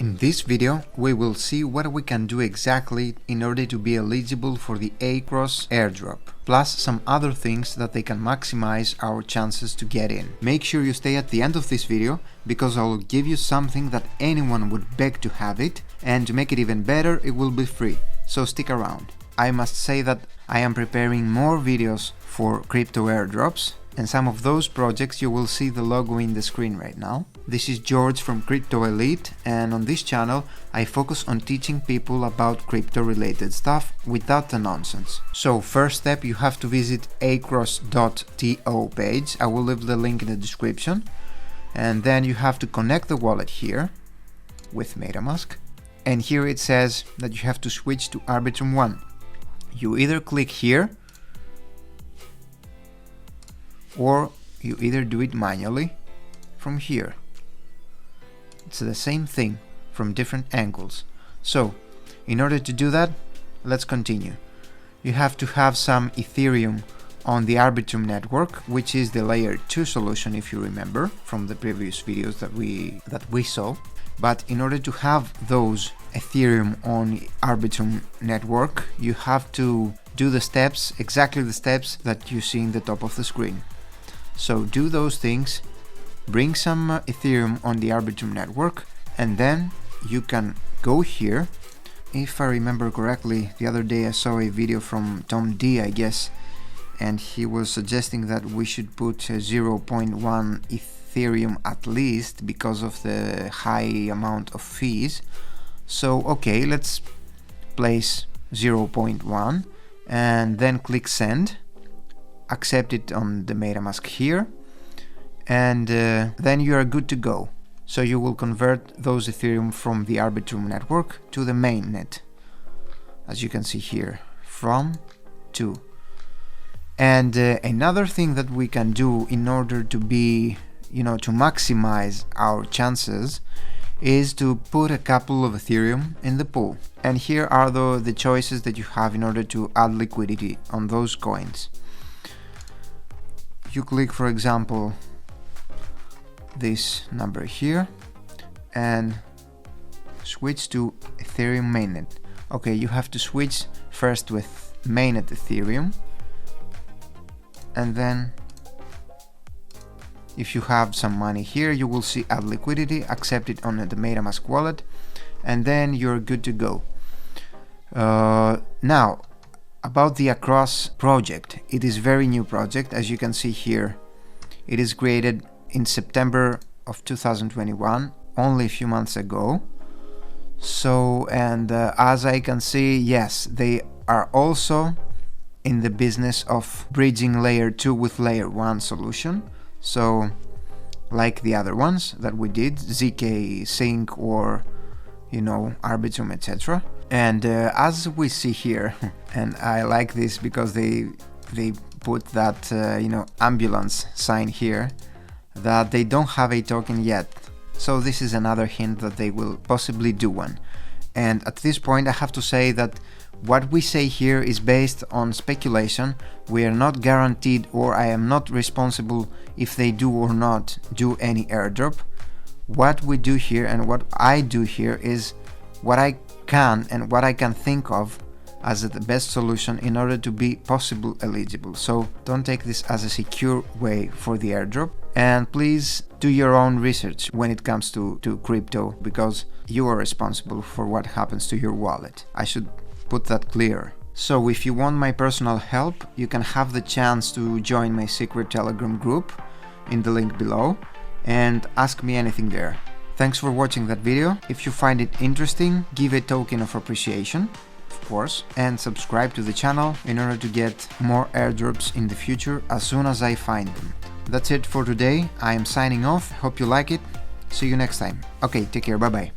In this video, we will see what we can do exactly in order to be eligible for the Across airdrop, plus some other things that they can maximize our chances to get in. Make sure you stay at the end of this video, because I will give you something that anyone would beg to have it, and to make it even better, it will be free, so stick around. I must say that I am preparing more videos for crypto airdrops, and some of those projects you will see the logo in the screen right now. This is George from Crypto Elite, and on this channel I focus on teaching people about crypto related stuff without the nonsense. So first step, you have to visit across.to page. I will leave the link in the description, and then you have to connect the wallet here with MetaMask, and here it says that you have to switch to Arbitrum 1. You either click here or you either do it manually from here. It's the same thing from different angles. So in order to do that, let's continue. You have to have some Ethereum on the Arbitrum network, which is the layer 2 solution, if you remember from the previous videos that we saw. But in order to have those Ethereum on Arbitrum network, you have to do the steps, exactly the steps that you see in the top of the screen. So do those things, bring some Ethereum on the Arbitrum network, and then you can go here. If I remember correctly, the other day I saw a video from Tom D, I guess, and he was suggesting that we should put 0.1 Ethereum at least because of the high amount of fees. So okay, let's place 0.1 and then click send. Accept it on the MetaMask here, and then you are good to go. So you will convert those Ethereum from the Arbitrum network to the mainnet, as you can see here, from to. And another thing that we can do in order to be, to maximize our chances, is to put a couple of Ethereum in the pool. And here are the choices that you have in order to add liquidity on those coins. You click, for example, this number here and switch to Ethereum mainnet. Okay, you have to switch first with mainnet Ethereum, and then if you have some money here, you will see add liquidity, accept it on the MetaMask wallet, and then you're good to go. Now, about the Across project, it is very new project. As you can see here, it is created in September of 2021, only a few months ago. So, and as I can see, yes, they are also in the business of bridging layer 2 with layer 1 solution. So like the other ones that we did, ZK Sync or Arbitrum, etc. And as we see here, and I like this because they put that ambulance sign here, that they don't have a token yet. So this is another hint that they will possibly do one. And at this point I have to say that what we say here is based on speculation. We are not guaranteed, or I am not responsible if they do or not do any airdrop. What we do here and what I do here is what I can and what I can think of as the best solution in order to be possible eligible. So don't take this as a secure way for the airdrop, and please do your own research when it comes to crypto, because you are responsible for what happens to your wallet. I should put that clear. So if you want my personal help, you can have the chance to join my secret Telegram group in the link below and ask me anything there. Thanks for watching that video. If you find it interesting, give a token of appreciation, of course, and subscribe to the channel in order to get more airdrops in the future as soon as I find them. That's it for today. I am signing off. Hope you like it. See you next time. Okay, take care. Bye bye.